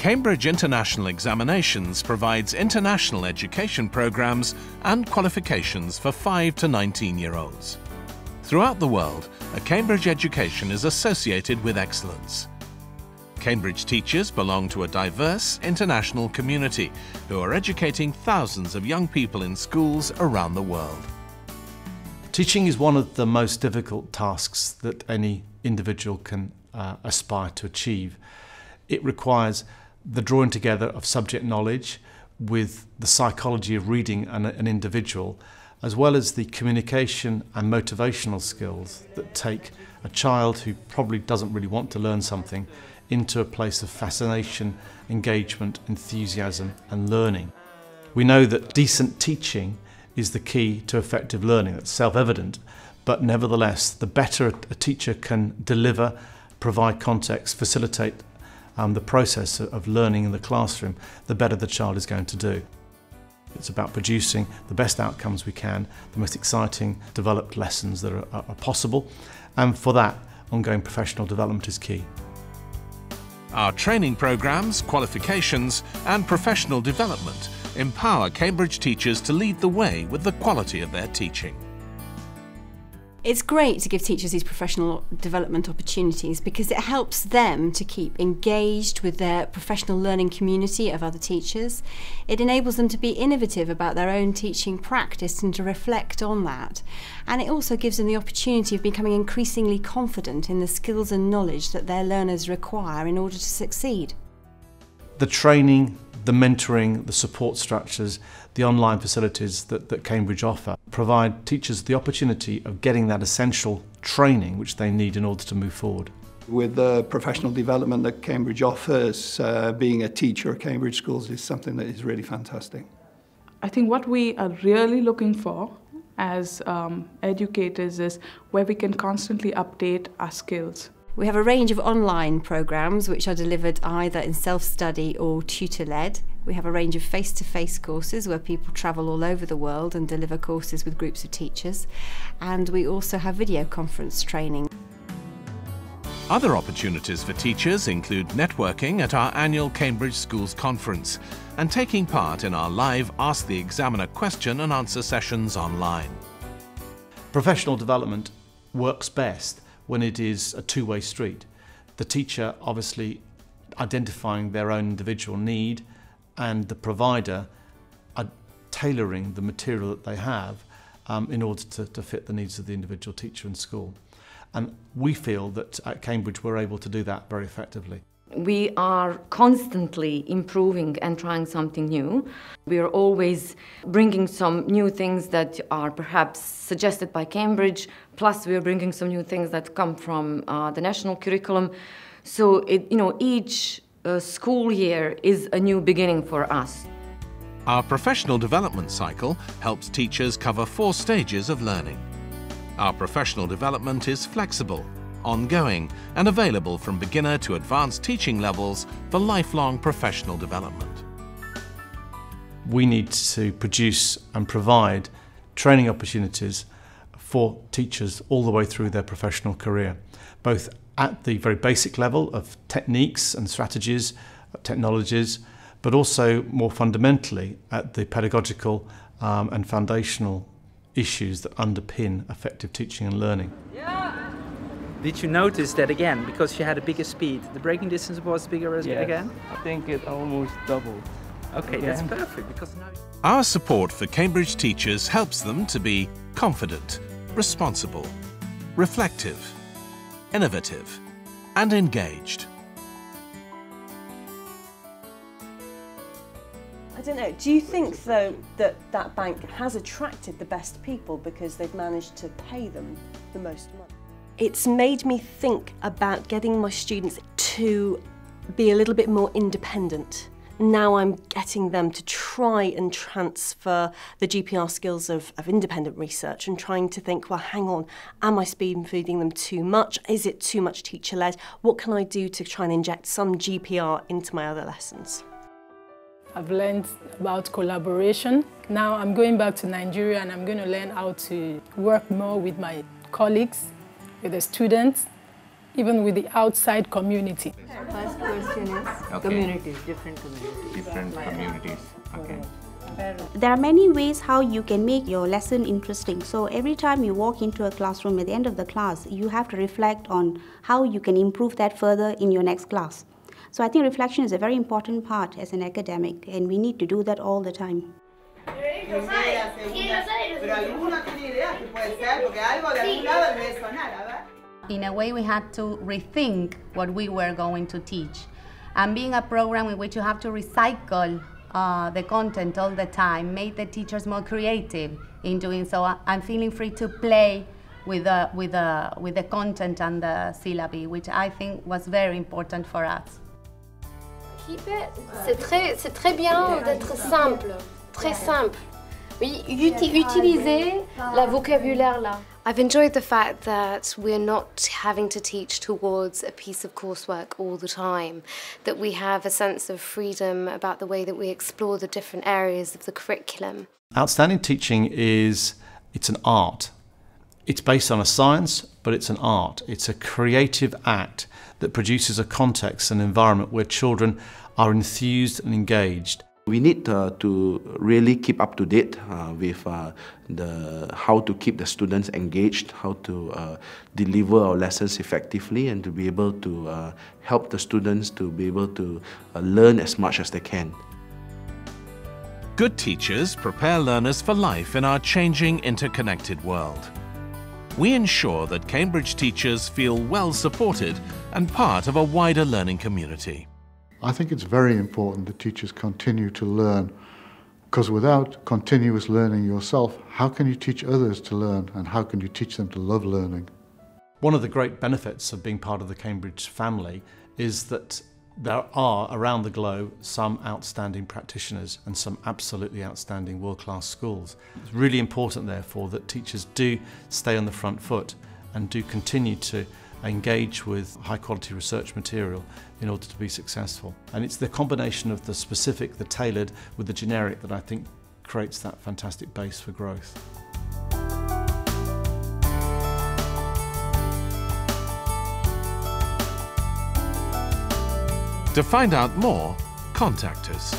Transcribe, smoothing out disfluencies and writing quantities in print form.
Cambridge International Examinations provides international education programs and qualifications for 5 to 19-year-olds. Throughout the world, a Cambridge education is associated with excellence. Cambridge teachers belong to a diverse international community who are educating thousands of young people in schools around the world. Teaching is one of the most difficult tasks that any individual can aspire to achieve. It requires the drawing together of subject knowledge with the psychology of reading an individual, as well as the communication and motivational skills that take a child who probably doesn't really want to learn something into a place of fascination, engagement, enthusiasm and learning. We know that decent teaching is the key to effective learning. That's self-evident, but nevertheless, the better a teacher can deliver, provide context, facilitate the process of learning in the classroom, the better the child is going to do. It's about producing the best outcomes we can, the most exciting developed lessons that are possible, and for that, ongoing professional development is key. Our training programs, qualifications and professional development empower Cambridge teachers to lead the way with the quality of their teaching. It's great to give teachers these professional development opportunities because it helps them to keep engaged with their professional learning community of other teachers. It enables them to be innovative about their own teaching practice and to reflect on that. And it also gives them the opportunity of becoming increasingly confident in the skills and knowledge that their learners require in order to succeed. The training, the mentoring, the support structures, the online facilities that Cambridge offer provide teachers the opportunity of getting that essential training which they need in order to move forward. With the professional development that Cambridge offers, being a teacher at Cambridge schools is something that is really fantastic. I think what we are really looking for as educators is where we can constantly update our skills. We have a range of online programmes which are delivered either in self-study or tutor-led. We have a range of face-to-face courses where people travel all over the world and deliver courses with groups of teachers. And we also have video conference training. Other opportunities for teachers include networking at our annual Cambridge Schools Conference and taking part in our live Ask the Examiner question and answer sessions online. Professional development works best when it is a two-way street. The teacher obviously identifying their own individual need and the provider are tailoring the material that they have in order to fit the needs of the individual teacher and school. And we feel that at Cambridge we're able to do that very effectively. We are constantly improving and trying something new. We are always bringing some new things that are perhaps suggested by Cambridge, plus we are bringing some new things that come from the national curriculum. So each school year is a new beginning for us. Our professional development cycle helps teachers cover 4 stages of learning. Our professional development is flexible, ongoing and available from beginner to advanced teaching levels for lifelong professional development. We need to produce and provide training opportunities for teachers all the way through their professional career, both at the very basic level of techniques and strategies, technologies, but also more fundamentally at the pedagogical and foundational issues that underpin effective teaching and learning. Did you notice that again, because she had a bigger speed, the braking distance was bigger again? I think it almost doubled. Okay, that's perfect, because now... Our support for Cambridge teachers helps them to be confident, responsible, reflective, innovative and engaged. I don't know, do you think though that bank has attracted the best people because they've managed to pay them the most money? It's made me think about getting my students to be a little bit more independent. Now I'm getting them to try and transfer the GPR skills of independent research and trying to think, well, hang on, am I spoon feeding them too much? Is it too much teacher-led? What can I do to try and inject some GPR into my other lessons? I've learned about collaboration. Now I'm going back to Nigeria and I'm going to learn how to work more with my colleagues, with the students, even with the outside community. First question is communities, different communities. Different communities, okay. There are many ways how you can make your lesson interesting. So every time you walk into a classroom at the end of the class, you have to reflect on how you can improve that further in your next class. So I think reflection is a very important part as an academic, and we need to do that all the time. In a way, we had to rethink what we were going to teach. And being a program in which you have to recycle the content all the time made the teachers more creative in doing so. I'm feeling free to play with the content and the syllabi, which I think was very important for us. Keep it. C'est très bien d'être simple, très simple. Oui, utiliser la vocabulaire là. I've enjoyed the fact that we're not having to teach towards a piece of coursework all the time, that we have a sense of freedom about the way that we explore the different areas of the curriculum. Outstanding teaching it's an art. It's based on a science, but it's an art. It's a creative act that produces a context and environment where children are enthused and engaged. We need to really keep up to date with how to keep the students engaged, how to deliver our lessons effectively, and to be able to help the students to be able to learn as much as they can. Good teachers prepare learners for life in our changing, interconnected world. We ensure that Cambridge teachers feel well supported and part of a wider learning community. I think it's very important that teachers continue to learn, because without continuous learning yourself, how can you teach others to learn, and how can you teach them to love learning? One of the great benefits of being part of the Cambridge family is that there are around the globe some outstanding practitioners and some absolutely outstanding world-class schools. It's really important, therefore, that teachers do stay on the front foot and do continue to engage with high-quality research material in order to be successful. And it's the combination of the specific, the tailored, with the generic that I think creates that fantastic base for growth. To find out more, contact us.